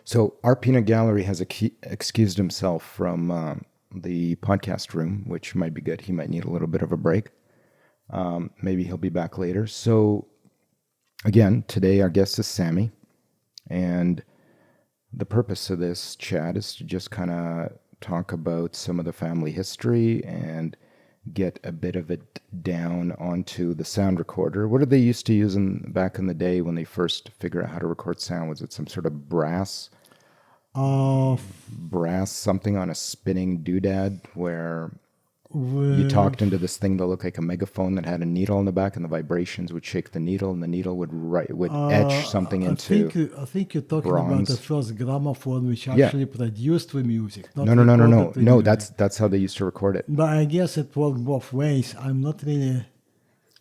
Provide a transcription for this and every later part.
So our peanut gallery has excused himself from the podcast room, which might be good. He might need a little bit of a break. Maybe he'll be back later. So again, today our guest is Sammy. And the purpose of this chat is to just kind of talk about some of the family history and get a bit of it down onto the sound recorder. What did they used to use back in the day when they first figured out how to record sound? Was it some sort of brass something on a spinning doodad where you talked into this thing that looked like a megaphone that had a needle in the back, and the vibrations would shake the needle, and the needle would etch something into I think you're talking bronze. about the first gramophone, which actually produced the music. No. That's how they used to record it. But I guess it worked both ways. I'm not really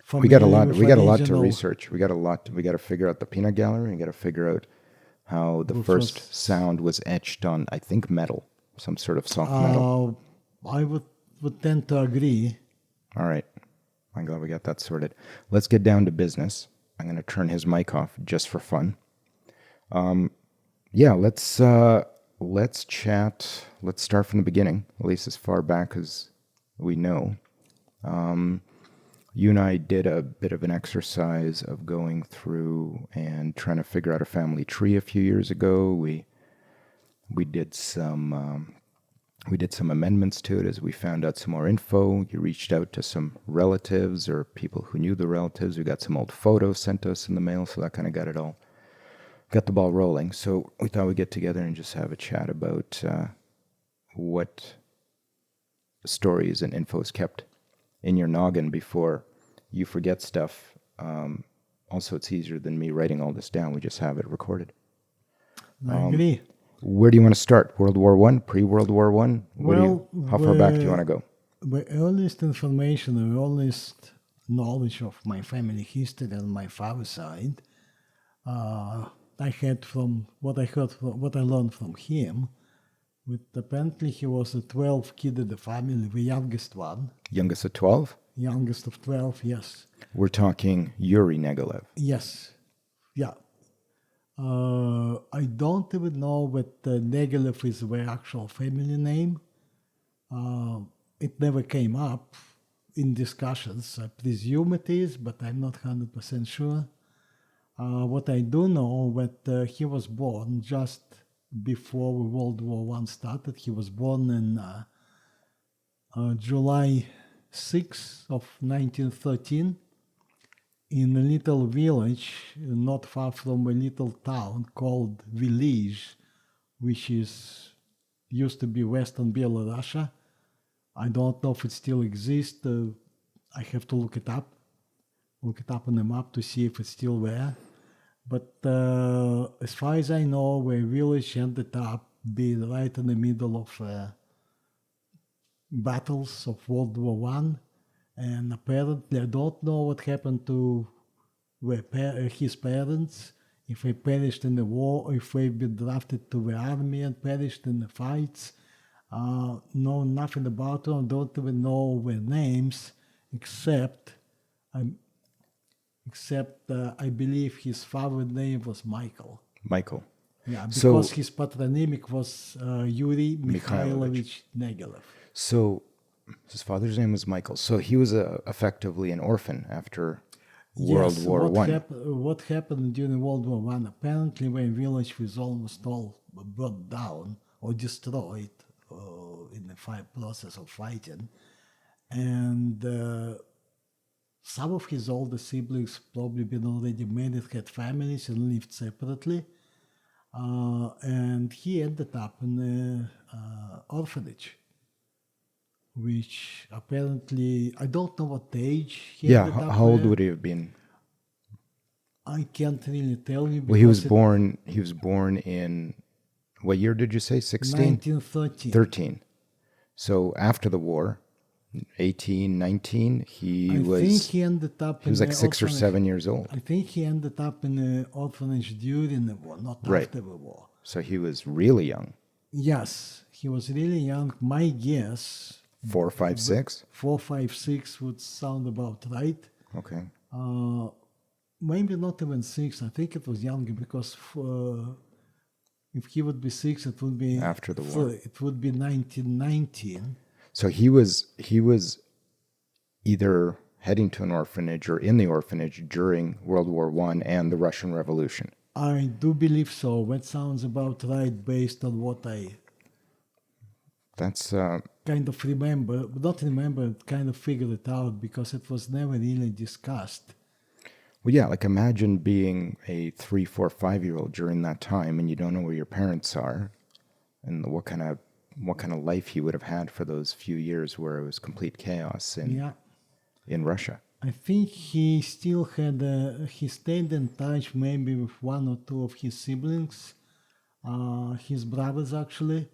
familiar. We got a lot to research. We got to figure out the peanut gallery. We got to figure out how the first sound was etched on, I think, metal, some sort of soft metal. I would tend to agree. All right. I'm glad we got that sorted. Let's get down to business. I'm going to turn his mic off just for fun. Let's chat. Let's start from the beginning, at least as far back as we know. You and I did a bit of an exercise of going through and trying to figure out a family tree a few years ago. We did some amendments to it as we found out some more info. You reached out to some relatives or people who knew the relatives. We got some old photos sent to us in the mail, so that kind of got the ball rolling. So we thought we'd get together and just have a chat about what stories and info is kept in your noggin before you forget stuff. Also, it's easier than me writing all this down. We just have it recorded. I agree. Where do you want to start? World War I? Pre-World War I? How far back do you want to go? The earliest information, the earliest knowledge of my family history on my father's side, I had from what I learned from him. Apparently he was the 12th kid of the family, the youngest one. Youngest of 12? Youngest of 12, yes. We're talking Yuri Negelev. Yes, yeah. I don't even know what Negelev is the actual family name. It never came up in discussions. I presume it is, but I'm not 100% sure. What I do know that he was born just before World War I started. He was born in July 6 of 1913 in a little village not far from a little town called Village, which used to be Western Belarus. I don't know if it still exists. I have to look it up on the map to see if it's still there. But as far as I know, the village ended up being right in the middle of battles of World War I. And apparently, I don't know what happened to his parents, if they perished in the war, or if they've been drafted to the army and perished in the fights. Know nothing about them, don't even know their names, except I believe his father's name was Michael. Michael. Yeah, because his patronymic was Yuri Mikhailovich Negelev. So his father's name was Michael. So he was effectively an orphan after World War I. What happened during World War I? Apparently, the village was almost all burned down or destroyed in the process of fighting. And some of his older siblings probably been already married, had families, and lived separately. And he ended up in an orphanage, which apparently, I don't know what age he ended up. How old would he have been? I can't really tell you. Well, he was born in, what year did you say, 16? 1913. 13. So after the war, 18, 19, he was like 6 or 7 years old. I think he ended up in an orphanage during the war, not after the war. So he was really young. Yes, he was really young. My guess, 4, 5, 6? 4, 5, 6 would sound about right. Okay. Maybe not even 6. I think it was younger because if he would be 6, it would be After the war. It would be 1919. So he was either heading to an orphanage or in the orphanage during World War I and the Russian Revolution. I do believe so. That sounds about right based on what I That's kind of kind of figure it out because it was never really discussed. well, yeah. Like imagine being a 3, 4, 5-year-old during that time, and you don't know where your parents are, and what kind of life he would have had for those few years where it was complete chaos in Russia. I think he still had, he stayed in touch maybe with one or two of his siblings, his brothers actually,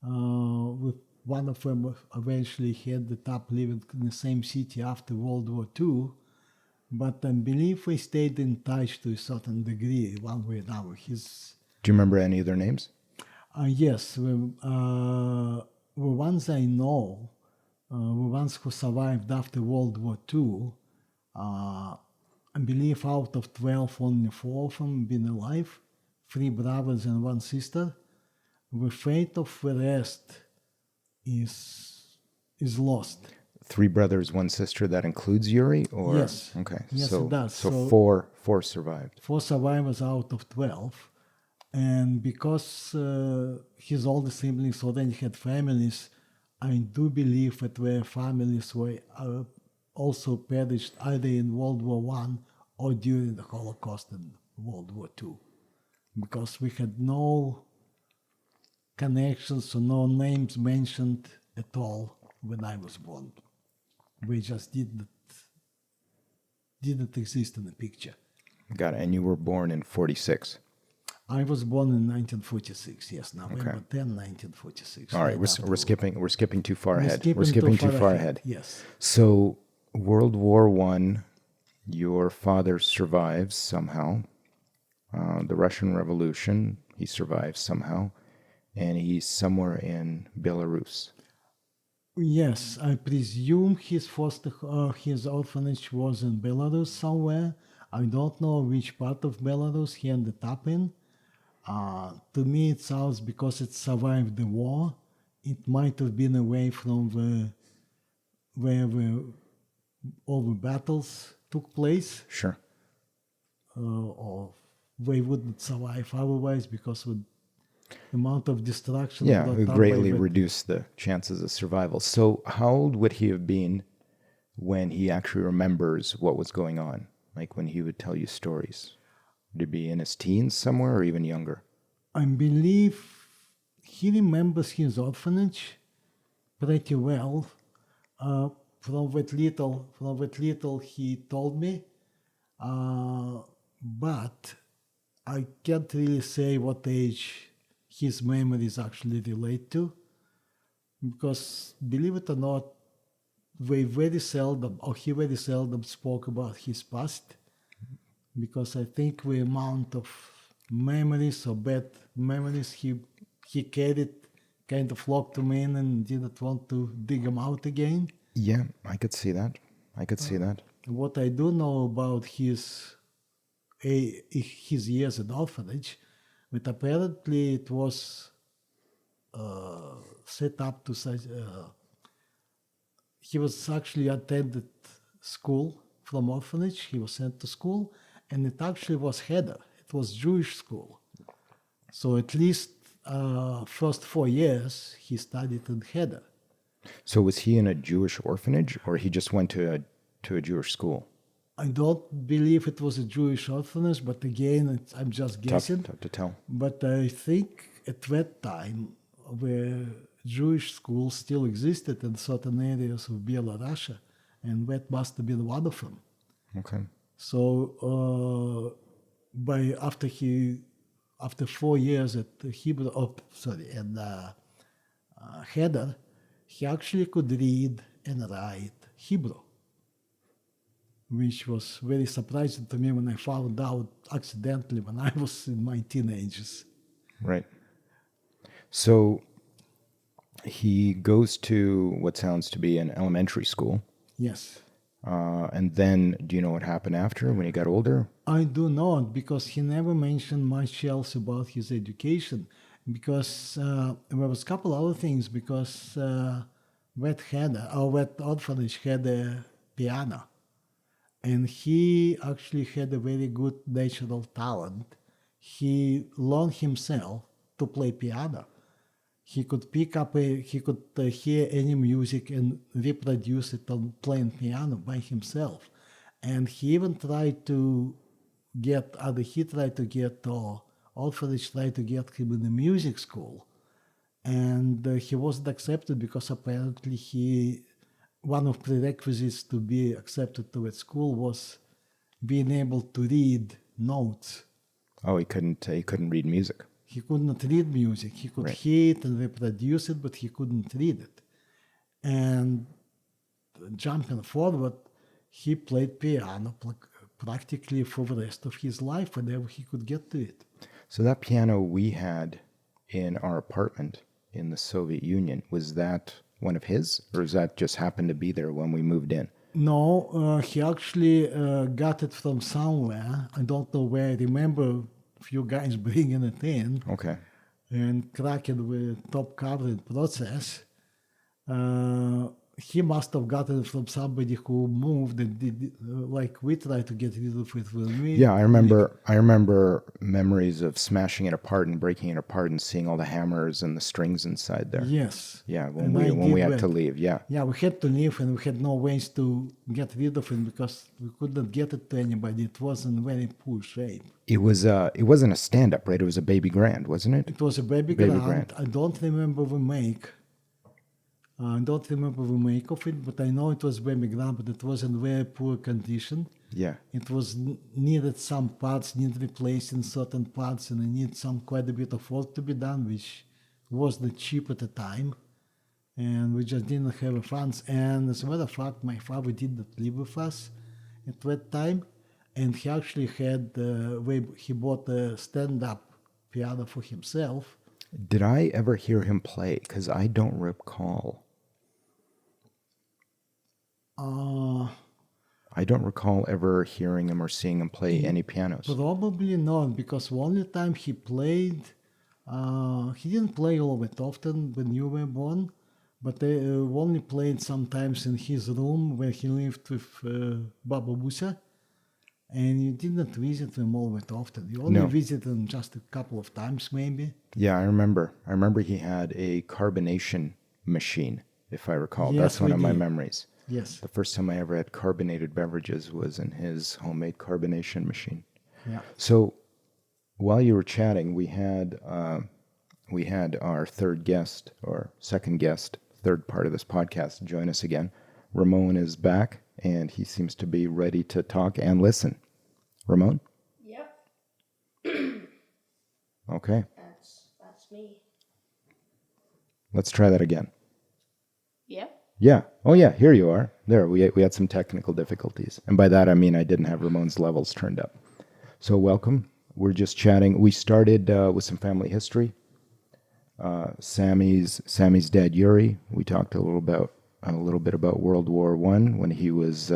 with one of them eventually he ended up living in the same city after World War II. But I believe we stayed in touch to a certain degree, one way or another. Do you remember any of their names? Yes, the ones I know, the ones who survived after World War II, I believe out of 12, only 4 of them been alive, 3 brothers and 1 sister. The fate of the rest is lost. 3 brothers, 1 sister. That includes Yuri, or Yes. Okay, Yes, so it does. so four survived. 4 survivors out of 12. And because his older siblings already had families, I do believe that their families were also perished either in World War I or during the Holocaust in World War II. Because we had no connections or no names mentioned at all when I was born. We just didn't exist in the picture. Got it. And you were born in 46. I was born in 1946. Yes, November 10, 1946. All right, we're skipping too far ahead. We're skipping skipping too far ahead. Yes. So World War I, your father survives somehow. The Russian Revolution, he survives somehow, and he's somewhere in Belarus. Yes, I presume his orphanage was in Belarus somewhere. I don't know which part of Belarus he ended up in. To me, it sounds because it survived the war. It might have been away from where all the battles took place. Sure. Or they wouldn't survive otherwise because of the amount of destruction. Yeah, it greatly reduced the chances of survival. So how old would he have been when he actually remembers what was going on? Like when he would tell you stories? Would he be in his teens somewhere or even younger? I believe he remembers his orphanage pretty well. From that little he told me. But I can't really say what age his memories actually relate to, because believe it or not, he very seldom spoke about his past, because I think the amount of memories or bad memories he carried kind of locked him in and didn't want to dig them out again. Yeah, I could see that. What I do know about his years in orphanage, but apparently it was set up to such. He was actually attended school from orphanage. He was sent to school, and it actually was Cheder. It was Jewish school. So at least first 4 years he studied in Cheder. So was he in a Jewish orphanage, or he just went to a Jewish school? I don't believe it was a Jewish orphanage, but again, I'm just guessing. Tough to tell. But I think at that time, where Jewish schools still existed in certain areas of Belarus, and that must have been one of them. Okay. So after 4 years at Cheder, he actually could read and write Hebrew, which was very surprising to me when I found out accidentally when I was in my teenagers. Right. So he goes to what sounds to be an elementary school. Yes. And then, do you know what happened after when he got older? I do not, because he never mentioned much else about his education. Because there was a couple other things. Because that orphanage had a piano, and he actually had a very good natural talent. He learned himself to play piano. He could hear any music and reproduce it on playing piano by himself. And he even tried to or orphanage tried to get him in a music school. And he wasn't accepted because apparently one of prerequisites to be accepted to that school was being able to read notes. Oh, he couldn't read music. He could not read music. He could Right. hear it and reproduce it, but he couldn't read it. And jumping forward, he played piano practically for the rest of his life whenever he could get to it. So that piano we had in our apartment in the Soviet Union, was that one of his, or does that just happen to be there when we moved in? No, he actually got it from somewhere. I don't know where. I remember a few guys bringing it in Okay. and cracking with top cover in process. He must have gotten it from somebody who moved and did, like we tried to get rid of it when we. Yeah, I remember memories of smashing it apart and breaking it apart and seeing all the hammers and the strings inside there. Yes. Yeah, And I when we did had to that. leave. Yeah. Yeah, we had to leave and we had no ways to get rid of it because we couldn't get it to anybody. It was in very poor shape. It wasn't a stand up, right? It was a baby grand, wasn't it? It was a baby grand. I don't remember the make. I don't remember the make of it, but I know it was baby grand, but it was in very poor condition. Yeah. It was needed some parts, need replacing certain parts, and it needed quite a bit of work to be done, which wasn't cheap at the time. And we just didn't have the funds. And as a matter of fact, my father did not live with us at that time, and he actually he bought a stand-up piano for himself. Did I ever hear him play? Because I don't recall. I don't recall ever hearing him or seeing him play any pianos. Probably not, because the only time he played, he didn't play all that often when you were born, but they only played sometimes in his room where he lived with Baba Busa, and you didn't visit them all that often. You only No. visited them just a couple of times, maybe. Yeah, I remember. I remember he had a carbonation machine, if I recall. Yes, That's one we of my did. memories. Yes. The first time I ever had carbonated beverages was in his homemade carbonation machine. Yeah. So while you were chatting, we had our third guest, or second guest, third part of this podcast, join us again. Ramon is back, and he seems to be ready to talk and listen. Ramon? Yep, Okay, that's me. let's try that again. Yep. Yeah. Oh, yeah. Here you are. There. We had some technical difficulties, and by that I mean I didn't have Ramon's levels turned up. So welcome. We're just chatting. We started with some family history. Sammy's dad Yuri. We talked a little bit about World War I when he was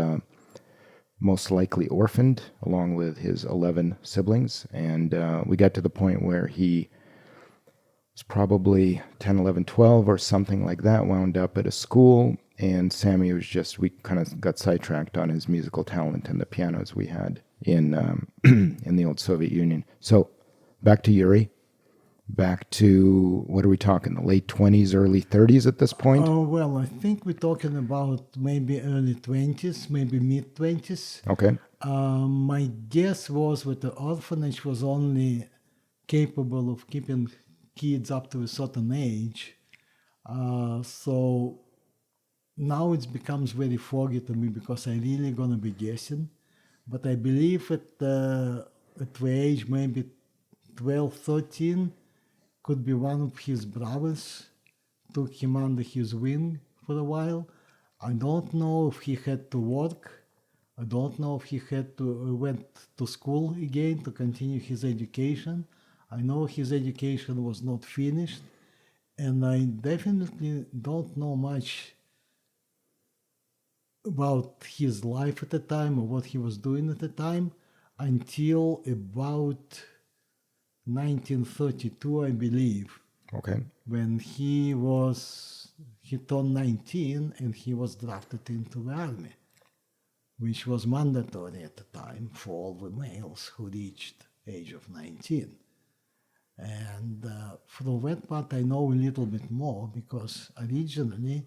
most likely orphaned along with his 11 siblings, and we got to the point where he was probably 10, 11, 12 or something like that, wound up at a school, and Sammy we kind of got sidetracked on his musical talent and the pianos we had in in the old Soviet Union. So back to Yuri, back to, what are we talking, the late 20s, early 30s at this point? Oh, well, I think we're talking about maybe early 20s, maybe mid 20s. Okay. My guess was that the orphanage was only capable of keeping kids up to a certain age. So now it becomes very foggy to me because I'm really going to be guessing. But I believe at the age maybe 12, 13, could be one of his brothers took him under his wing for a while. I don't know if he had to work. I don't know if he had to went to school again to continue his education. I know his education was not finished, And I definitely don't know much about his life at the time or what he was doing at the time until about 1932, I believe, Okay. when he turned 19 and he was drafted into the army, which was mandatory at the time for all the males who reached age of 19. And from that part, I know a little bit more because originally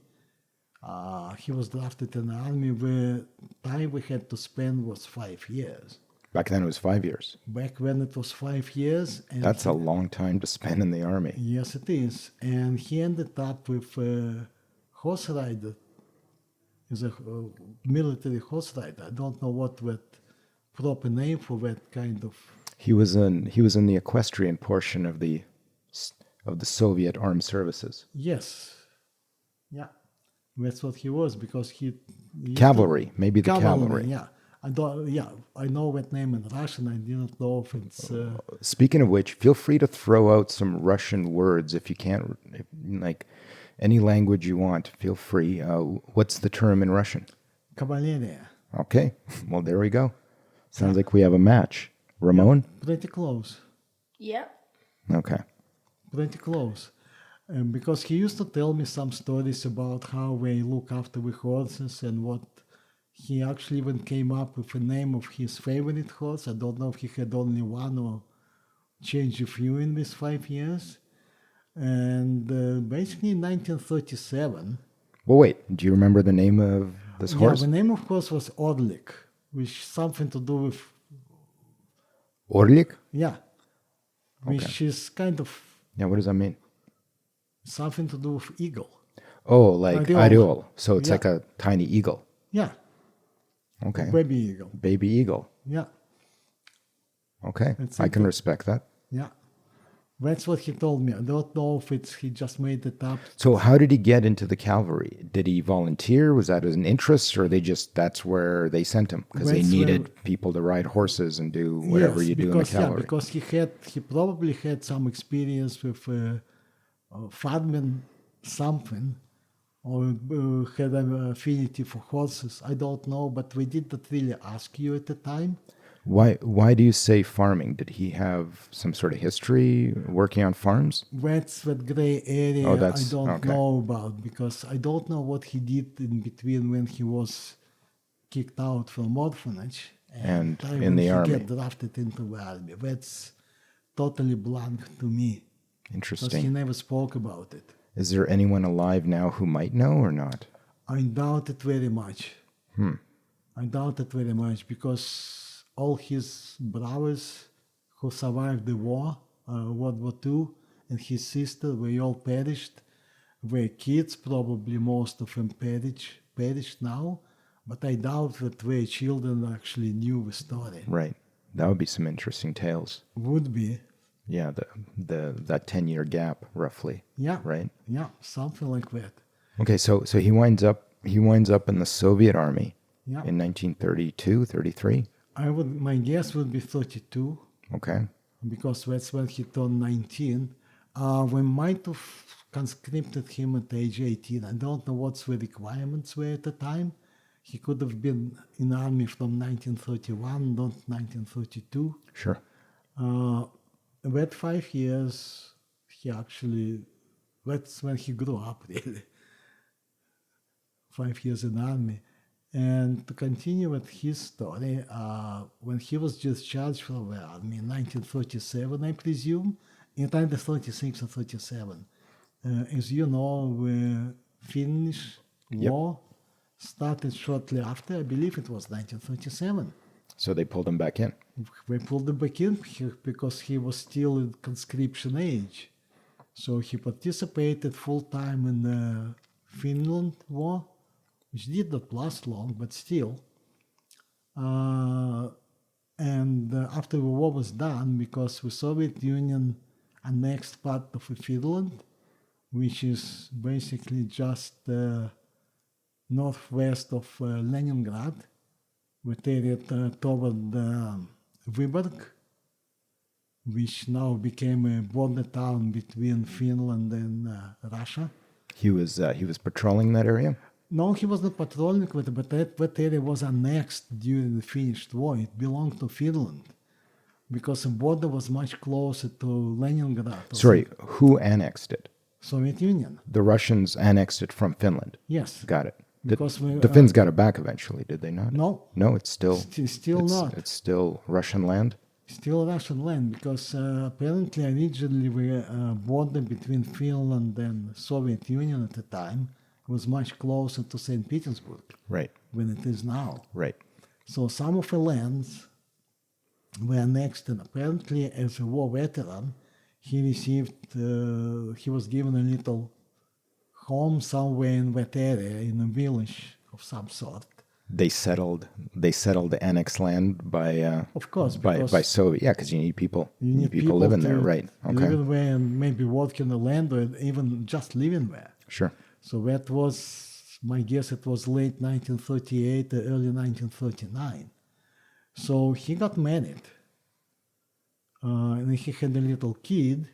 he was drafted in the army. The time we had to spend was 5 years. Back then it was 5 years. Back when it was 5 years. And That's a long time to spend in the army. Yes, it is. And he ended up with a horse rider. He's a military horse rider. I don't know what that proper name for that kind of. He was in the equestrian portion of the Soviet armed services. Yes. Yeah. That's what he was because he Cavalry, maybe the cavalry. Yeah. I know that name in Russian. I didn't know if it's. Speaking of which, feel free to throw out some Russian words if you can't, like any language you want. Feel free. What's the term in Russian? Кавалерия. Okay, well there we go. Sounds like we have a match. Ramon? Pretty close. Yep. Okay. Pretty close. Because he used to tell me some stories about how they look after the horses and what he actually even came up with the name of his favorite horse. I don't know if he had only one or changed a few in these 5 years. And basically in 1937... Well, wait. Do you remember the name of this horse? Yeah, the name of course was Orlik, which something to do with... Orlik? Yeah. Which is kind of... Yeah, what does that mean? Something to do with eagle. Oh, like Ariol. So it's Yeah. like a tiny eagle. Yeah. Okay. Baby eagle. Baby eagle. Yeah. Okay. That's I it. can respect that. Yeah. That's what he told me. I don't know if he just made it up. So how did he get into the cavalry? Did he volunteer? Was that an interest, or that's where they sent him because they That's needed people to ride horses and do whatever you do in the cavalry? Because he probably had some experience with farming something, or had an affinity for horses. I don't know, but we did not really ask you at the time. Why do you say farming? Did he have some sort of history working on farms? That's that gray area Oh, I don't know about, because I don't know what he did in between when he was kicked out from orphanage And time in when the he army. get drafted into the army. That's totally blank to me, because he Interesting. never spoke about it. Is there anyone alive now who might know or not? I doubt it very much. I doubt it very much, because all his brothers who survived the war, World War II, and his sister, they all perished. Their kids, probably most of them perished now, but I doubt that their children actually knew the story. Right. That would be some interesting tales. Would be. Yeah, that 10-year gap roughly. Yeah. Right. Yeah, something like that. Okay, so he winds up in the Soviet army Yeah. in 1932, 33. My guess would be 32. Okay. Because that's when he turned 19. We might have conscripted him at age 18. I don't know what the requirements were at the time. He could have been in the army from 1931, not 1932. Sure. That 5 years, that's when he grew up, really. 5 years in the army. And to continue with his story, when he was discharged from the army in 1937, I presume, in either 36 or 37, as you know, the Finnish war started shortly after. I believe it was 1937. So they pulled him back in. They pulled him back in because he was still in conscription age. So he participated full-time in the Finland war, which did not last long, but still. And after the war was done, because the Soviet Union annexed part of Finland, which is basically just northwest of Leningrad, with area toward Vyborg, which now became a border town between Finland and Russia. He was patrolling that area. No, he was not patrolling it, but that area was annexed during the Finnish war. It belonged to Finland because the border was much closer to Leningrad. Sorry, who annexed it? Soviet Union. The Russians annexed it from Finland. Yes. Got it. Because The Finns got it back eventually, did they not? No. No, it's still Not. It's still Russian land. Still Russian land because apparently originally the border between Finland and Soviet Union at the time was much closer to St. Petersburg Right. than it is now. Right. So some of the lands were annexed, and apparently as a war veteran, he was given a little home somewhere in that area, in a village of some sort. They settled the annexed land by Of course, by because Soviet. Yeah, because you need people. you need people living there, to right? Okay. living there and maybe working the land or even just living there. Sure. So that was, my guess, it was late 1938 or early 1939. So he got married. And he had a little kid.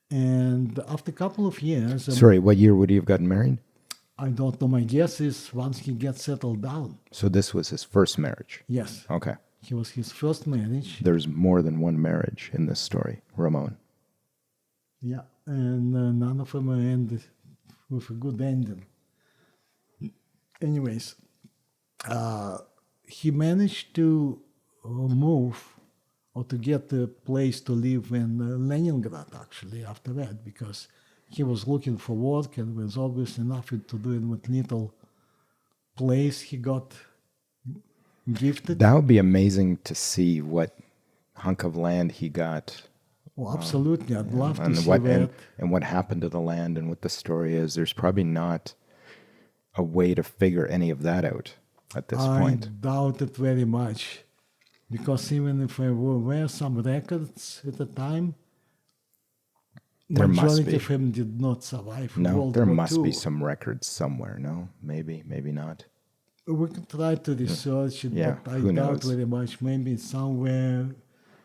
And after a couple of years... Sorry, what year would he have gotten married? I don't know. My guess is once he gets settled down. So this was his first marriage. Yes. Okay. He was his first marriage. There's more than one marriage in this story, Ramon. Yeah. And none of them ended with a good ending. Anyways, he managed to move or to get a place to live in Leningrad, actually, after that, because he was looking for work and was obviously nothing to do in that little place he got gifted. That would be amazing to see what hunk of land he got. Oh, absolutely. I'd love to And see what that. and what happened to the land and what the story is. There's probably not a way to figure any of that out at this point. I doubt it very much. Because even if there were some records at the time, There must majority be. of them did not survive No, World there War must II. be some records somewhere. No, maybe not. We could try to research it, Yeah, but I who doubt knows? very much. Maybe somewhere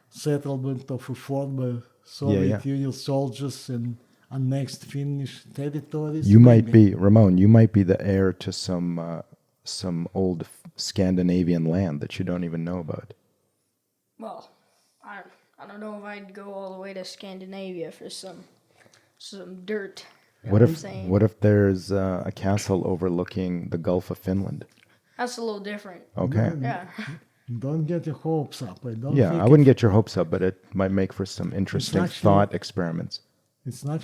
settlement of a former Soviet Union soldiers in annexed Finnish territories. You might maybe. be, Ramon, you might be the heir to some old Scandinavian land that you don't even know about. Well, I don't know if I'd go all the way to Scandinavia for some dirt. You know What I'm if saying? what if there's a castle overlooking the Gulf of Finland? That's a little different. Okay. Yeah. Don't get your hopes up. I don't Yeah, think I wouldn't get your hopes up, but it might make for some interesting actually- thought experiments. it's not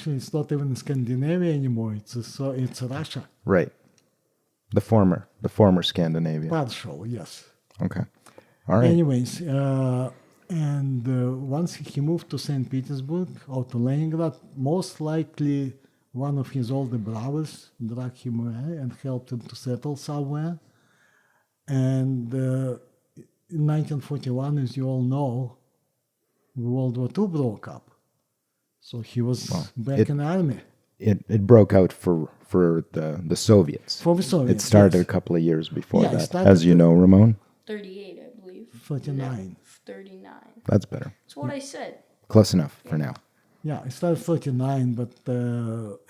even Scandinavia anymore. It's Russia. Right. The former Scandinavia. Partial, yes. Okay. All right. Anyways, once he moved to St. Petersburg or to Leningrad, most likely one of his older brothers dragged him away and helped him to settle somewhere. And in 1941, as you all know, World War II broke up. So he was back in the army. It broke out for the Soviets. For the Soviets, It started yes. a couple of years before Yeah, it that, started as you know, Ramon. 38, I believe. 39. 39. That's better. That's what I said. Close enough for now. Yeah, it started 39, but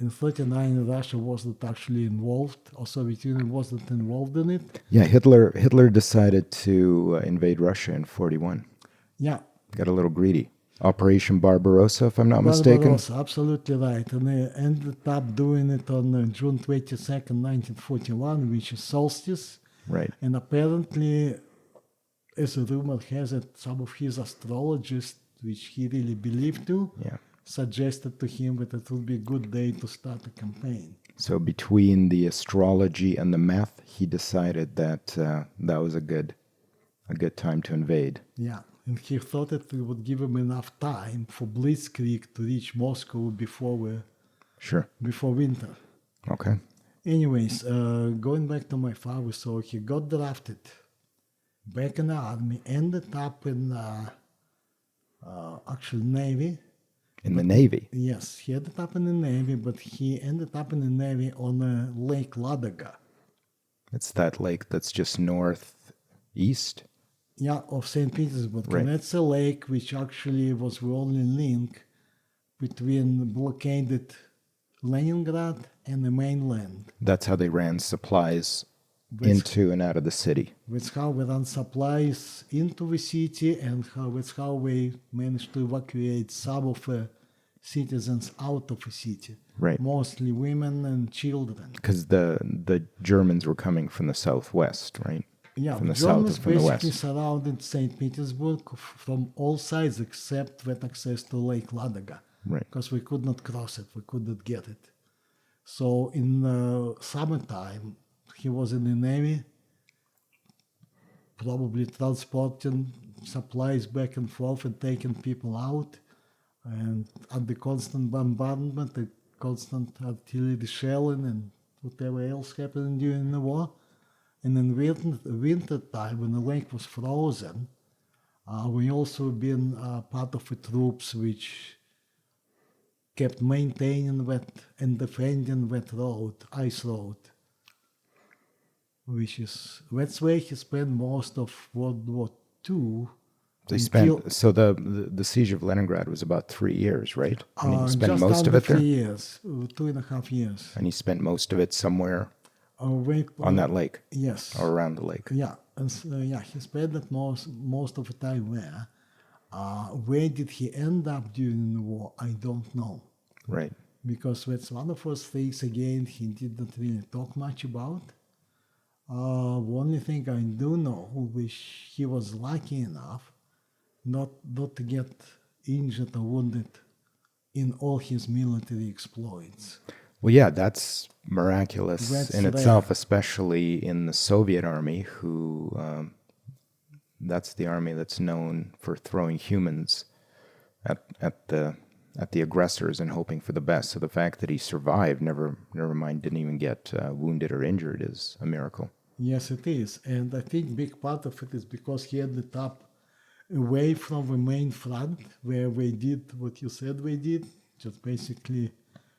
in 39 Russia wasn't actually involved, or Soviet Union wasn't involved in it. Yeah, Hitler decided to invade Russia in 41. Yeah, Got a little greedy. Operation Barbarossa, if I'm not mistaken. Barbarossa, absolutely right. And they ended up doing it on June 22nd, 1941, which is solstice. Right. And apparently, as a rumor has it, some of his astrologists, which he really believed to, Yeah. suggested to him that it would be a good day to start a campaign. So between the astrology and the math, he decided that that was a good time to invade. Yeah, and he thought it would give him enough time for Blitzkrieg to reach Moscow Sure. before winter. Okay. Anyways, going back to my father, so he got drafted back in the army, ended up in actual Navy. In the Navy. Yes, he ended up in the Navy, but he ended up in the Navy on Lake Ladoga. It's that lake that's just northeast. of St. Petersburg. Right. And that's a lake which actually was the only link between blockaded Leningrad and the mainland. That's how they ran supplies into and out of the city. That's how we ran supplies into the city, and that's how we managed to evacuate some of the citizens out of the city. Right. Mostly women and children. Because the Germans were coming from the southwest, right? Yeah, From the Germans south and from the basically west. surrounded St. Petersburg from all sides except that access to Lake Ladoga. Right. Because we could not cross it, we couldn't get it. So in summertime, he was in the Navy, probably transporting supplies back and forth and taking people out. And under constant bombardment, the constant artillery shelling and whatever else happened during the war. And in winter time, when the lake was frozen, we also been part of the troops which kept maintaining that and defending that road, ice road, that's where he spent most of World War II. They spent so the siege of Leningrad was about 3 years, right? And he spent just most of under it there. 3 years, 2.5 years. And he spent most of it somewhere on that lake. Yes. Or around the lake. Yeah, and he spent that most of the time there. Where did he end up during the war? I don't know. Right. Because that's one of those things, again, he did not really talk much about. The only thing I do know, which he was lucky enough not to get injured or wounded in all his military exploits. Well, yeah, that's miraculous That's in itself, especially in the Soviet army, who that's the army that's known for throwing humans at the aggressors and hoping for the best. So the fact that he survived, never mind, didn't even get wounded or injured, is a miracle. Yes, it is. And I think big part of it is because he ended up away from the main front, where they did what you said they did, just basically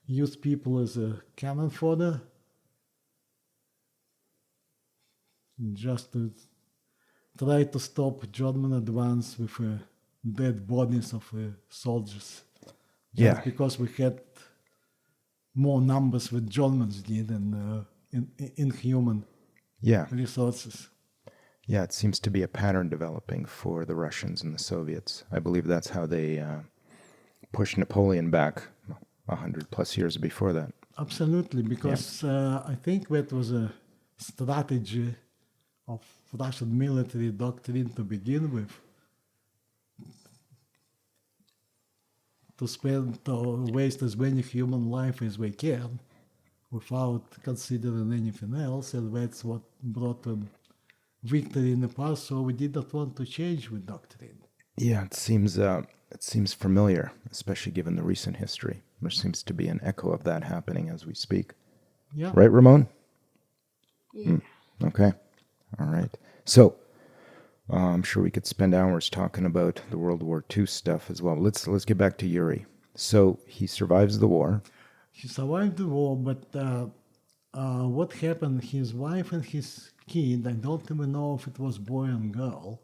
use people as a cannon fodder, just to try to stop German advance with dead bodies of soldiers. Just because we had more numbers than Germans did and inhuman resources. Yeah, it seems to be a pattern developing for the Russians and the Soviets. I believe that's how they pushed Napoleon back 100 plus years before that. Absolutely, because I think that was a strategy of Russian military doctrine to begin with. To spend or waste as many human life as we can without considering anything else, and that's what brought them victory in the past, so we did not want to change with doctrine. Yeah, it seems familiar, especially given the recent history. There seems to be an echo of that happening as we speak. Yeah. Right, Ramon? Yeah. Okay. All right. So, I'm sure we could spend hours talking about the World War II stuff as well. Let's get back to Yuri. So, he survives the war. He survived the war, but what happened, his wife and his kid, I don't even know if it was boy and girl,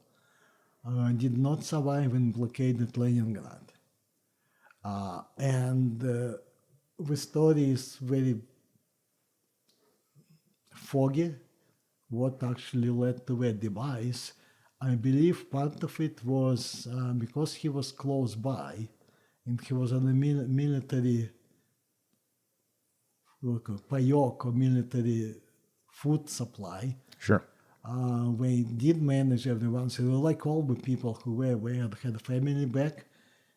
did not survive in blockaded Leningrad. And the story is very foggy, what actually led to their demise. I believe part of it was because he was close by, and he was on a military payok or military food supply. Sure. We did manage everyone, so like all the people who were there had a family back,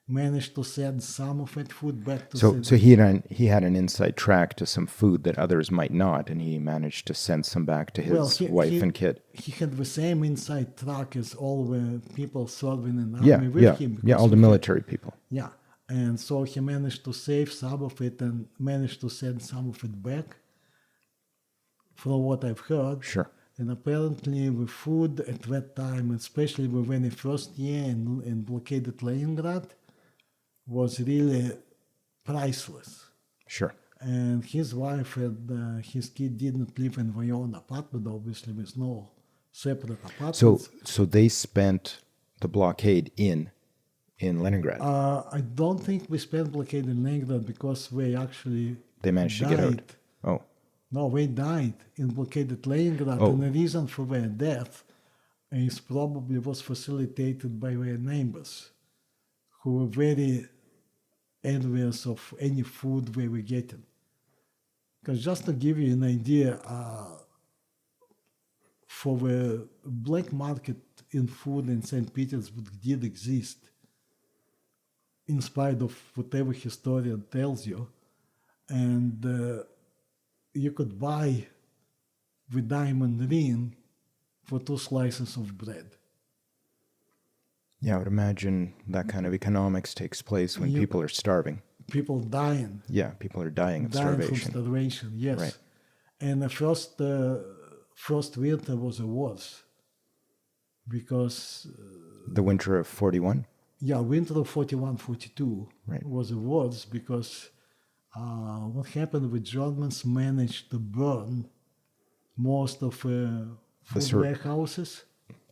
managed to send some of that food back to. So he had an inside track to some food that others might not, and he managed to send some back to his wife and kid. He had the same inside track as all the people serving in the army with him. Yeah, all the military people. Yeah, and so he managed to save some of it and managed to send some of it back, from what I've heard. Sure. And apparently the food at that time, especially when the first year in blockaded Leningrad, was really priceless. Sure. And his wife and his kid didn't live in their own apartment, obviously, with no separate So apartments. so they spent the blockade in Leningrad. I don't think we spent blockade in Leningrad because we actually They managed to get out. died. Oh, No, we died in blockaded Leningrad, Oh. and the reason for their death is probably was facilitated by their neighbors, who were very envious of any food they were getting. Because just to give you an idea, for the black market in food in St. Petersburg did exist, in spite of whatever historian tells you, and you could buy the diamond ring for 2 slices of bread. yeah, I would imagine that kind of economics takes place when You- people are starving. People dying, Yeah, people are dying of from starvation. starvation, yes. Right. And the first winter was the worst because The winter of 41? winter of 41-42 Right. was the worst because what happened, the Germans managed to burn most of food sur- warehouses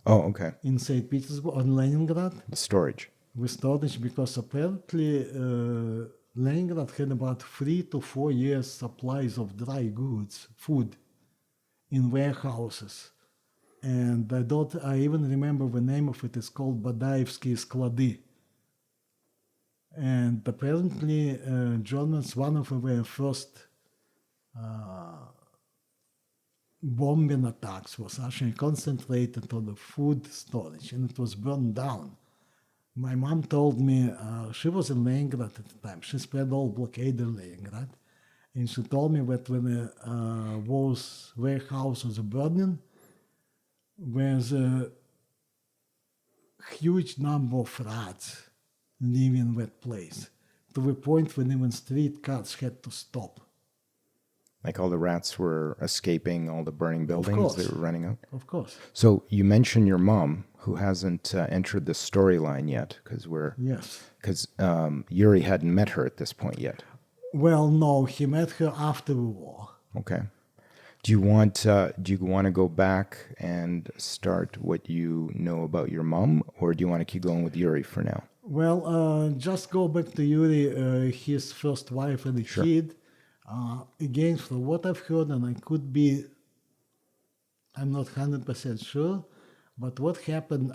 Oh, okay. in St. Petersburg, on Leningrad, The storage. with storage, because apparently Leningrad had about 3 to 4 years supplies of dry goods, food, in warehouses. And I even remember the name of it is called Badaevsky Sklady. And apparently Germans, one of their first bombing attacks was actually concentrated on the food storage, and it was burned down. My mom told me she was in Leningrad at the time. She spent all blockade in Leningrad, and she told me that when those warehouses were burning, there's a huge number of rats living in that place, to the point when even street cars had to stop. Like all the rats were escaping all the burning buildings. They course. were running out. Of course. So you mentioned your mom, who hasn't entered the storyline yet, Yes. because Yuri hadn't met her at this point yet. Well, no, he met her after the war. Okay. Do you want to go back and start what you know about your mom, or do you want to keep going with Yuri for now? Well, just go back to Yuri, his first wife and a Sure. kid. Again, from what I've heard, and I'm not 100% sure, but what happened,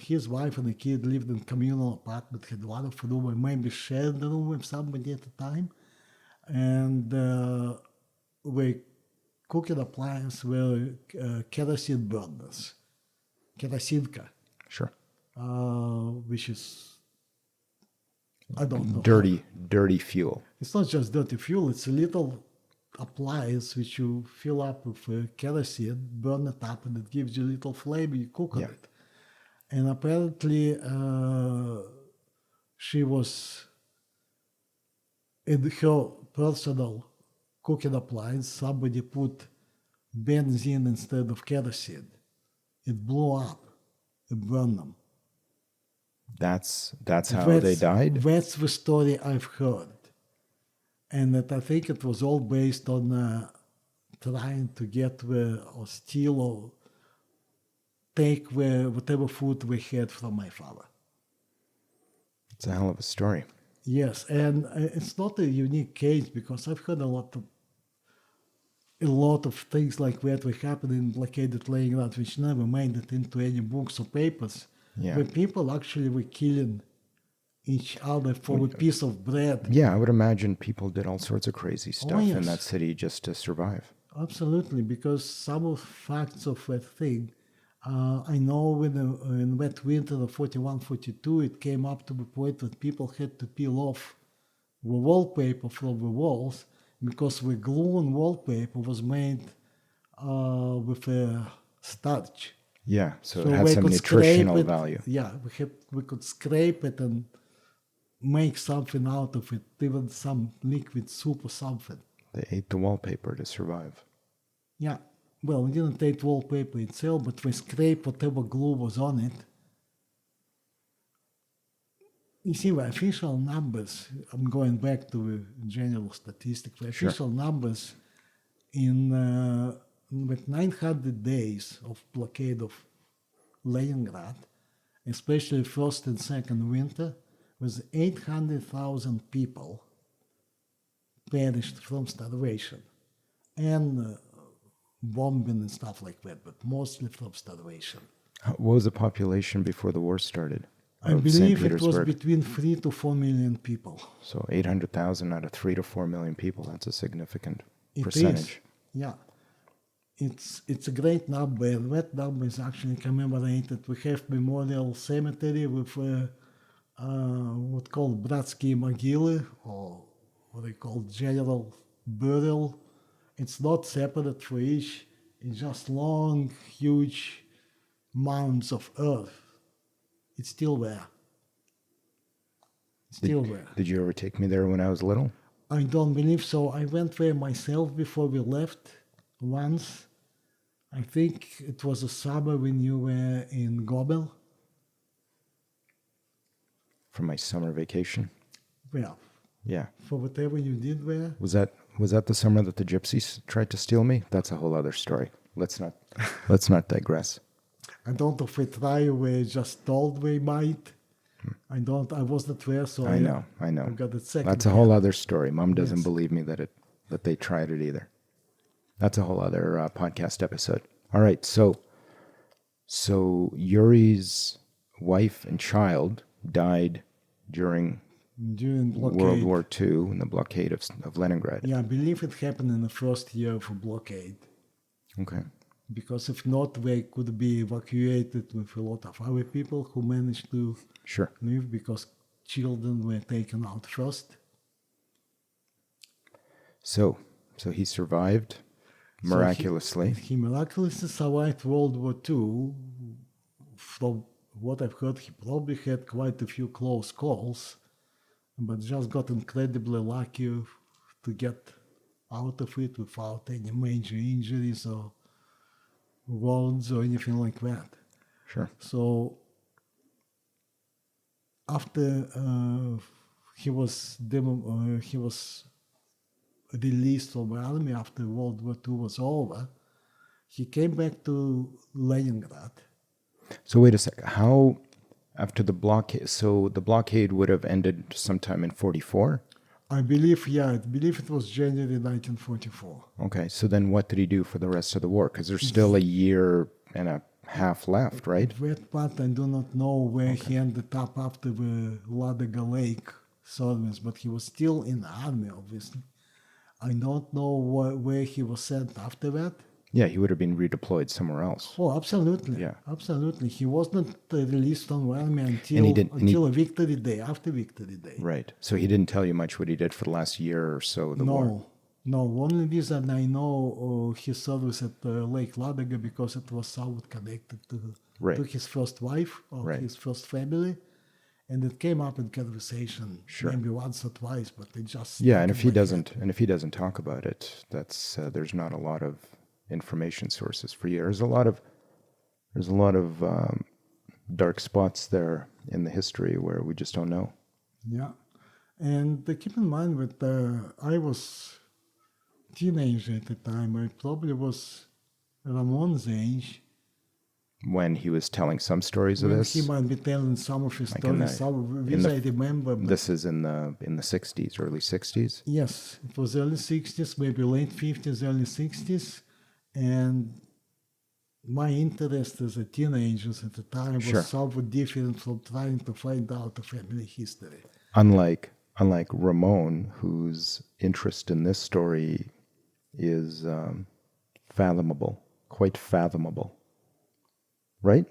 his wife and the kid lived in communal apartment, had a lot of room, and maybe shared the room with somebody at the time. And the cooking appliances were kerosene burners, kerosinka, Sure. which is, I don't know. Dirty fuel. It's not just dirty fuel, it's a little appliance which you fill up with kerosene, burn it up, and it gives you a little flavor, you cook on Yeah. it. And apparently she was, in her personal cooking appliance, somebody put benzene instead of kerosene. It blew up, it burned them. That's how they died? That's the story I've heard. And that I think it was all based on trying to get or steal or take whatever food we had from my father. It's a hell of a story. Yes, and it's not a unique case, because I've heard a lot of things like that were happening in blockaded Leningrad, which never made it into any books or papers. Yeah. Where people actually were killing each other for a piece of bread. Yeah, I would imagine people did all sorts of crazy stuff in yes. that city just to survive. Absolutely, because some of facts of that thing, I know in that winter of 41-42, it came up to the point that people had to peel off the wallpaper from the walls, because the glue on wallpaper was made with starch. Yeah, so it had we some could nutritional scrape it. value. Yeah, we could scrape it and make something out of it, even some liquid soup or something. They ate the wallpaper to survive. Yeah, well, we didn't take wallpaper itself, but we scraped whatever glue was on it. You see, the official numbers, I'm going back to the general statistics, the Sure. official numbers in with 900 days of blockade of Leningrad, especially first and second winter, with 800,000 people perished from starvation and bombing and stuff like that, but mostly from starvation. What was the population before the war started? I of St. believe it was Petersburg? between 3 to 4 million people. So 800,000 out of 3 to 4 million people. That's a significant It percentage. is, yeah. It's a great number. That number is actually commemorated. We have memorial cemetery with what called Bratskие могилы, or what they call general burial. It's not separate for each. It's just long, huge mounds of earth. It's still there. It's still there. Did you ever take me there when I was little? I don't believe so. I went there myself before we left once. I think it was a summer when you were in Gobel. For my summer vacation? Well, Yeah. for whatever you did there. Was that the summer that the gypsies tried to steal me? That's a whole other story. Let's not digress. I don't know if they try or were just told they might. I wasn't there, so I know. I got it second. That's a whole other story. Mom doesn't Yes. believe me that they tried it either. That's a whole other podcast episode. All right, so Yuri's wife and child died during During blockade. World War II in the blockade of Leningrad. Yeah, I believe it happened in the first year of a blockade. Okay. Because if not, they could be evacuated with a lot of other people who managed to Sure. live because children were taken out first. So he survived miraculously. He miraculously survived World War II. From what I've heard, he probably had quite a few close calls, but just got incredibly lucky to get out of it without any major injuries or wounds or anything like that. Sure. So after he was released from the army after World War II was over, he came back to Leningrad. So wait a sec. How after the blockade? So the blockade would have ended sometime in 44. I believe it was January 1944. Okay. So then what did he do for the rest of the war? Because there's still a year and a half left, right? That part I do not know where he ended up after the Ladega Lake service, but he was still in the army, obviously. I don't know where he was sent after that. Yeah, he would have been redeployed somewhere else. Oh, absolutely. Yeah. Absolutely. He wasn't released from the army And until a victory day, after victory day. Right. So he didn't tell you much what he did for the last year or so of the war. No. Only reason I know his service at Lake Ladega because it was somewhat connected to his first wife or his first family. And it came up in conversation maybe once or twice, but they just and if he doesn't talk about it, that's there's not a lot of information sources for you. There's a lot of dark spots there in the history where we just don't know. Yeah, and keep in mind that I was a teenager at the time. I probably was Ramon's age. When he was telling some stories of When this, he might be telling some of his stories. Some of these I remember. This is in the 60s, early 60s. Yes, it was early 60s, maybe late 50s, early 60s. And my interest as a teenager at the time was somewhat different from trying to find out the family history. Unlike Ramon, whose interest in this story is fathomable, quite fathomable. Right?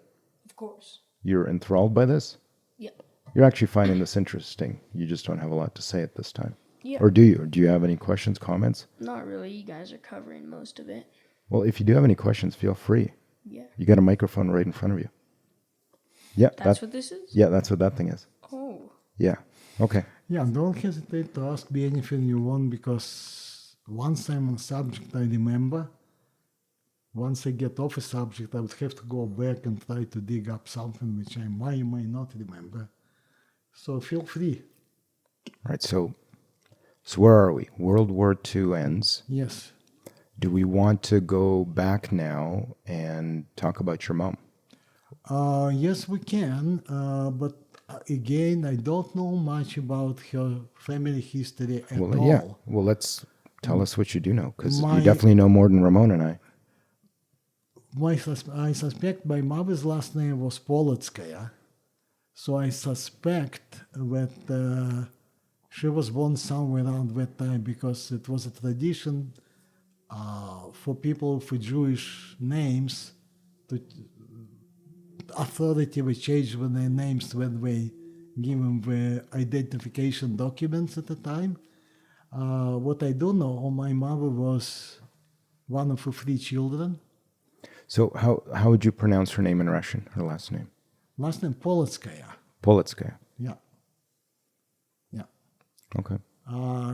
Of course. You're enthralled by this? Yeah. You're actually finding this interesting. You just don't have a lot to say at this time. Yeah. Or do you? Do you have any questions, comments? Not really. You guys are covering most of it. Well, if you do have any questions, feel free. Yeah. You got a microphone right in front of you. Yeah. That's what this is? Yeah, that's what that thing is. Oh. Yeah. Okay. Yeah, don't hesitate to ask me anything you want because once I'm on subject, I remember. Once I get off a subject, I would have to go back and try to dig up something which I might not remember. So feel free. All right. So where are we? World War II ends. Yes. Do we want to go back now and talk about your mom? Yes, we can, but again, I don't know much about her family history at Well, all. yeah. Well, let's tell us what you do know, because you My- definitely know more than Ramon and I. I suspect my mother's last name was Polotskaya, so I suspect that she was born somewhere around that time because it was a tradition for people with Jewish names to authority would change when their names when they give them the identification documents at the time. What I do know, my mother was one of the 3 children. So how would you pronounce her name in Russian, her last name? Last name Polotskaya. Politskaya. Yeah. Yeah. Okay.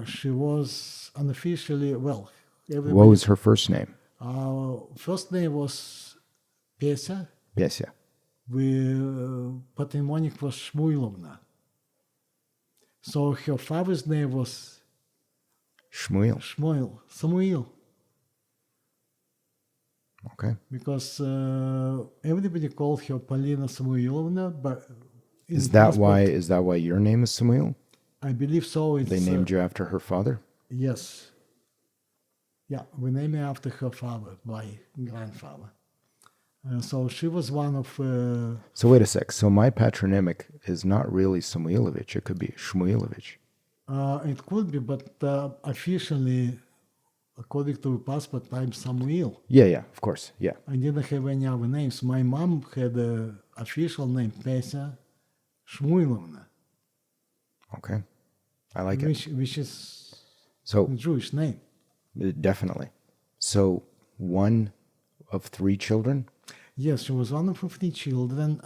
She was unofficially, well, everybody. What was her first name? First name was Pesya. Pesya. Patronymic was Shmuilovna. So her father's name was Shmuel. Samuel, Okay. because everybody called her Polina Samuilovna, but in Is that passport, why your name is Samuel? I believe so. It's They named you after her father? yes. Yeah, we named her after her father, my grandfather. So she was one of. So wait a sec. So my patronymic is not really Samuilovich. It could be Shmuilovich. It could be, but officially, according to passport, I'm Samuel. Yeah, of course. Yeah. I didn't have any other names. My mom had an official name, Pesya Shmuilovna, Okay. I like it. which is So a Jewish name. definitely. So one of 3 children? Yes, she was one of 3 children.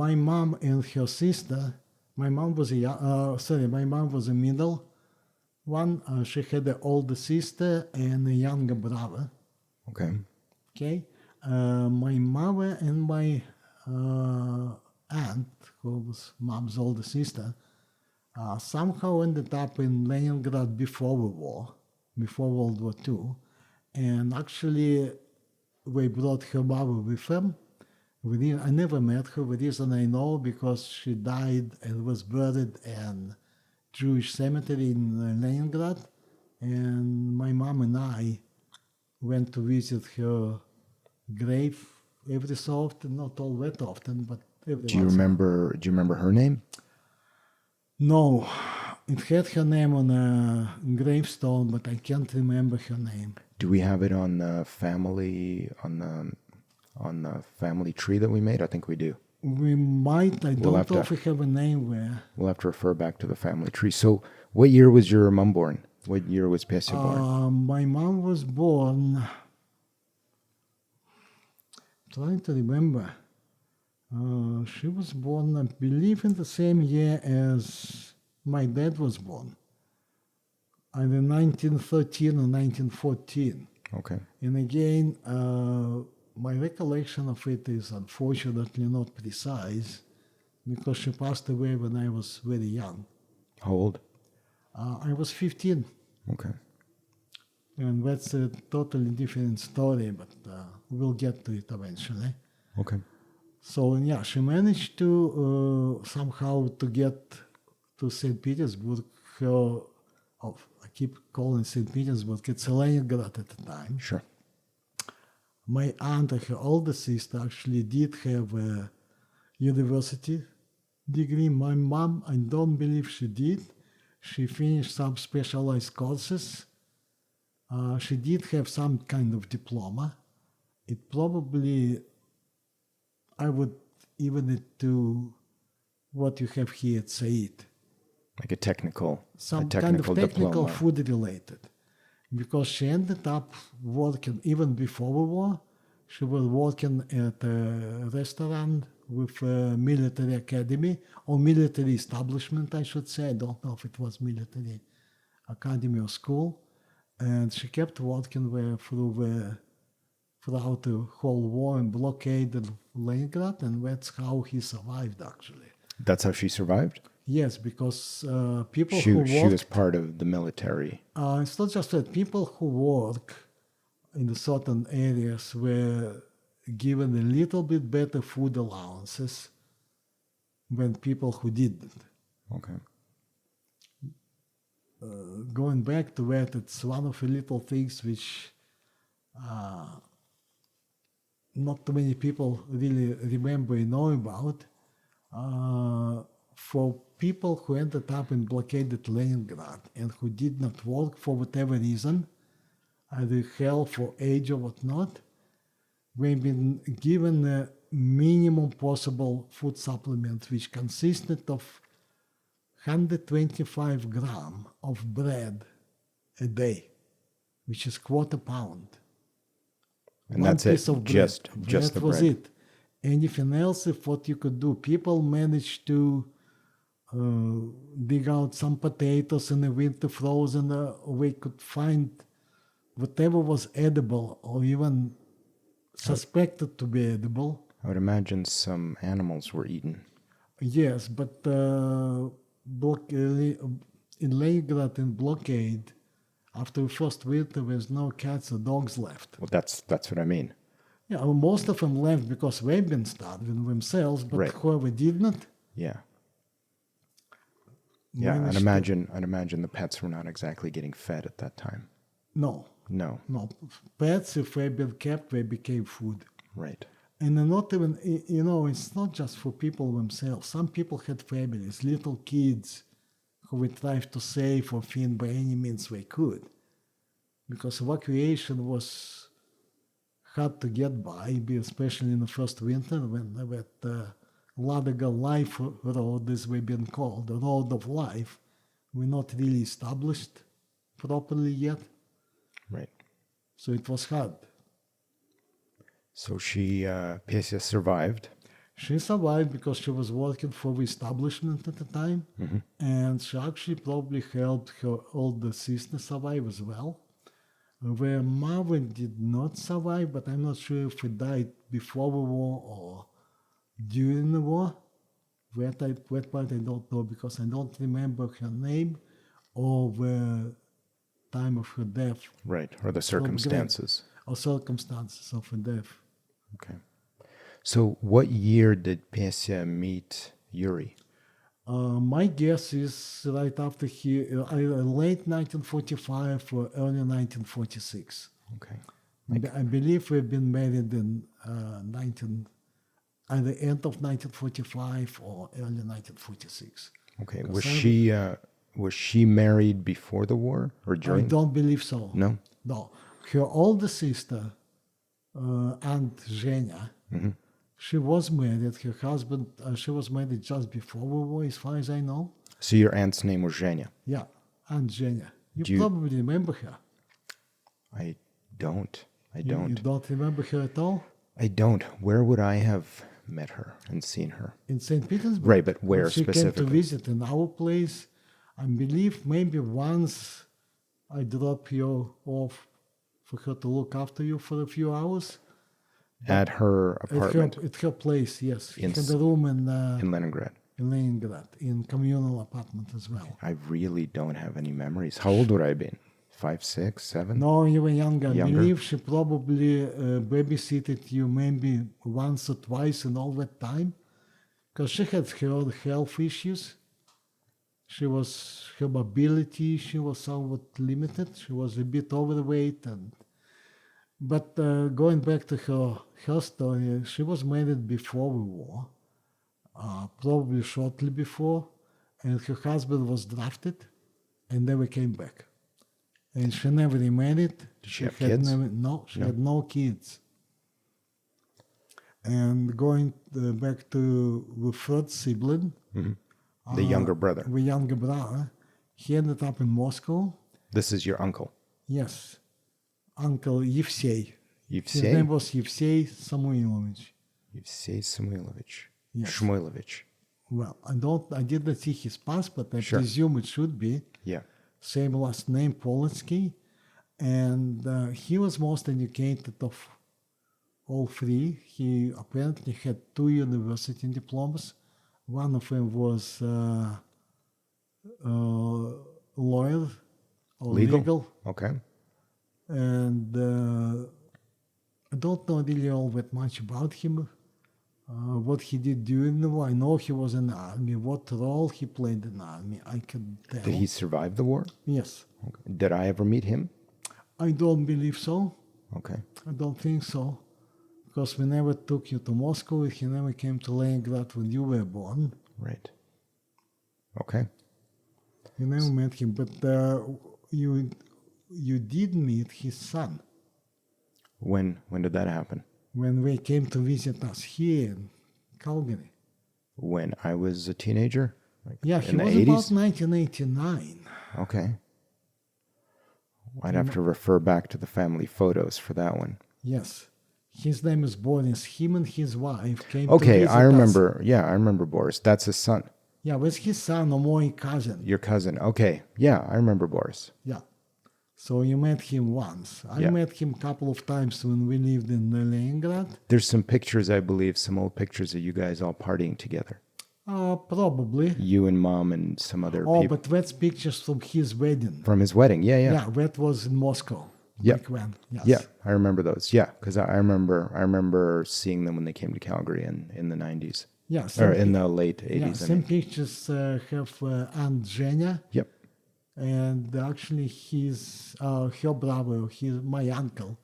My mom and her sister. My mom was my mom was a middle one. She had an older sister and a younger brother. Okay. Okay. My mother and my aunt, who was mom's older sister, somehow ended up in Leningrad before the war, before World War II. And actually, we brought her mother with them. I never met her. The reason I know because she died and was buried in Jewish cemetery in Leningrad. And my mom and I went to visit her grave every so often, not all that often, but every Do you once in a while. remember her name? No, it had her name on a gravestone, but I can't remember her name. Do we have it on the family family tree that we made? I think we do. We might, I We'll don't have know to- if we have a name there. We'll have to refer back to the family tree. So what year was your mom born? What year was Pesya born? My mom was born, trying to remember. She was born, I believe, in the same year as my dad was born, either 1913 or 1914. Okay. And again, my recollection of it is unfortunately not precise because she passed away when I was very young. How old? I was 15. Okay. And that's a totally different story, but we'll get to it eventually. Okay. So yeah, she managed to somehow to get to St. Petersburg. I keep calling St. Petersburg. It's Leningrad at the time. Sure. My aunt and her older sister actually did have a university degree. My mom, I don't believe she did. She finished some specialized courses. She did have some kind of diploma. It probably, I would even it to what you have here at Said. Like a technical Some kind of technical diploma. food related. Because she ended up working, even before the war, she was working at a restaurant with a military academy, or military establishment, I should say. I don't know if it was military academy or school. And she kept working there throughout the whole war and blockade of Leningrad, and that's how he survived, actually. That's how she survived? Yes, because people She who she work, was part of the military. it's not just that people who work in the certain areas were given a little bit better food allowances than people who didn't. Okay. Going back to that, it's one of the little things which not too many people really remember and know about. For people who ended up in blockaded Leningrad and who did not work for whatever reason, either health or age or whatnot, we've been given a minimum possible food supplement which consisted of 125 grams of bread a day, which is quarter pound. And One that's it. piece of bread. Just That the was bread. it. Anything else, if what you could do, people managed to dig out some potatoes in the winter frozen. We could find whatever was edible or even suspected to be edible. I would imagine some animals were eaten. Yes, but in Leningrad in blockade, after the first winter, there's no cats or dogs left. Well, that's what I mean. Yeah, well, most of them left because they've been starving themselves, but Right. whoever didn't, Yeah. Yeah, I'd managed imagine the pets were not exactly getting fed at that time. No. No. Pets, if they've been kept, they became food. Right. And they're not even, it's not just for people themselves. Some people had families, little kids who we tried to save or feed by any means they could. Because evacuation was hard to get by, especially in the first winter when that Ladaga Life Road, as we've been called, the Road of Life, were not really established properly yet. Right. So it was hard. So Pesya survived. She survived because she was working for the establishment at the time, and she actually probably helped her older sister survive as well. Their mother did not survive, but I'm not sure if she died before the war or during the war. That part I don't know because I don't remember her name or the time of her death. Right. Or the circumstances. Or circumstances of her death. Okay. So what year did Pesya meet Yuri? My guess is right after late 1945 or early 1946. Okay. I believe we've been married in either end of 1945 or early 1946. Okay. Was she married before the war or I during? don't believe so. No. No. Her older sister, Aunt Zhenya, she was married. Her husband, she was married just before the war, as far as I know. So your aunt's name was Zhenya? Yeah, Aunt Zhenya. You Do you- probably remember her. I don't. I You don't. don't remember her at all? I don't. Where would I have met her and seen her? In St. Petersburg? Right, but where She came specifically? to visit in our place. I believe maybe once I dropped you off for her to look after you for a few hours. At her apartment At her place, yes. She In had a room in Leningrad. Leningrad, in communal apartment as well. I really don't have any memories. How old would I have been? 5, 6, 7? No, you were younger. I Younger? believe she probably babysitted you maybe once or twice in all that time. Because she had her health issues. Her mobility, she was somewhat limited. She was a bit overweight. But going back to her story, she was married before the war, probably shortly before, and her husband was drafted, and never came back. And she never remarried. Did she have kids? She had no kids. And going back to the third sibling, The younger brother. the younger brother, he ended up in Moscow. This is your uncle. Yes, Uncle Yevsey. His Yevsey? name was Yevsey Samuilovich. Yevsey Samuilovich. Yes. Shmuilovich. Well, I didn't see his passport. I Sure. presume it should be. Yeah. Same last name, Politsky. And he was most educated of all three. He apparently had 2 university diplomas. One of them was lawyer or Legal? legal. Okay. And I don't know really all that much about him. What he did during the war. I know he was in the army. What role he played in the army, I can tell. Did he survive the war? Yes. Okay. Did I ever meet him? I don't believe so. Okay. I don't think so. Because we never took you to Moscow. He never came to Leningrad when you were born. Right. Okay. You never met him. But you did meet his son When did that happen? when they came to visit us here in Calgary. When I was a teenager? Like Yeah, he in the was 80s? about 1989. Okay. I'd have to refer back to the family photos for that one. Yes. His name is Boris. Him and his wife came Okay, to visit I us. remember. Yeah, I remember Boris. That's his son. Yeah, that's his son or my cousin. Your cousin. Okay. Yeah, I remember Boris. Yeah. So you met him once. I Yeah. met him a couple of times when we lived in Leningrad. There's some pictures, I believe, some old pictures of you guys all partying together. Probably. You and Mom and some other Oh, people. but that's pictures from his wedding. From his wedding. Yeah, yeah. Yeah, that was in Moscow. Yeah. Back when. Yes. Yeah, I remember those. Yeah, because I remember seeing them when they came to Calgary in the 90s. Yeah. Or in the late 80s. Yeah, I some mean. pictures have Aunt Zhenya. Yep. And actually, her brother, my uncle,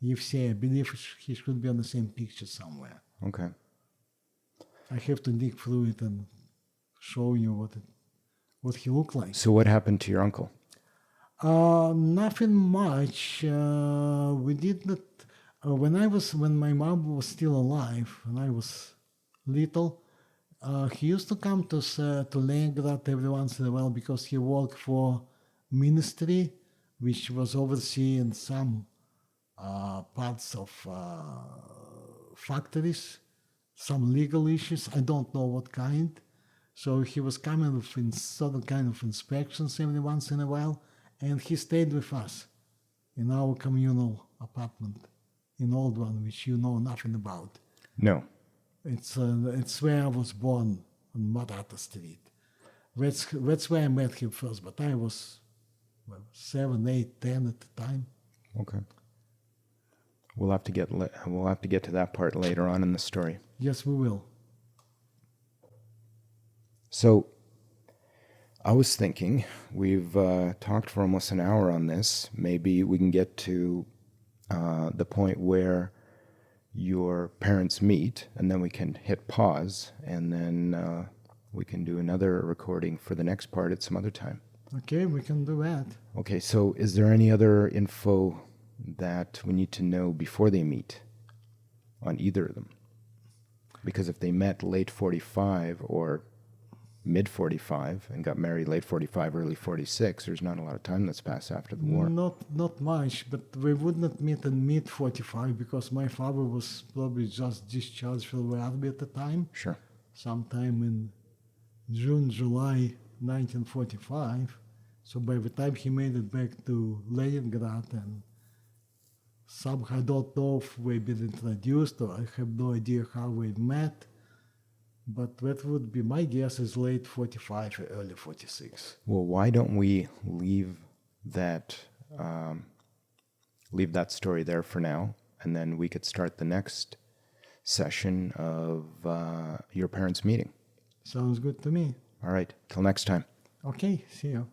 Yevsey, I believe he should be on the same picture somewhere. Okay. I have to dig through it and show you what he looked like. So what happened to your uncle? Nothing much. We did not. When my mom was still alive, and I was little, he used to come to Leningrad every once in a while because he worked for ministry, which was overseeing some parts of factories, some legal issues. I don't know what kind. So he was coming with certain kind of inspections every once in a while, and he stayed with us in our communal apartment, in old one, which you know nothing about. No. It's where I was born on Marata Street. That's where I met him first, but I was 7, 8, 10 at the time. Okay. We'll have to get to that part later on in the story. Yes, we will. So, I was thinking, we've talked for almost an hour on this. Maybe we can get to the point where your parents meet, and then we can hit pause, and then we can do another recording for the next part at some other time. Okay, we can do that. Okay, so is there any other info that we need to know before they meet on either of them? Because if they met late 45 or mid 45 and got married late 45, early 46, there's not a lot of time that's passed after the war. Not much, but we would not meet in mid 45 because my father was probably just discharged from the army at the time. Sure. Sometime in June, July 1945. So by the time he made it back to Leningrad, and somehow I don't know if we've been introduced, or I have no idea how we met, but that would be, my guess is late 45 or early 46. Well, why don't we leave that story there for now, and then we could start the next session of your parents' meeting. Sounds good to me. All right. Till next time. Okay, see you.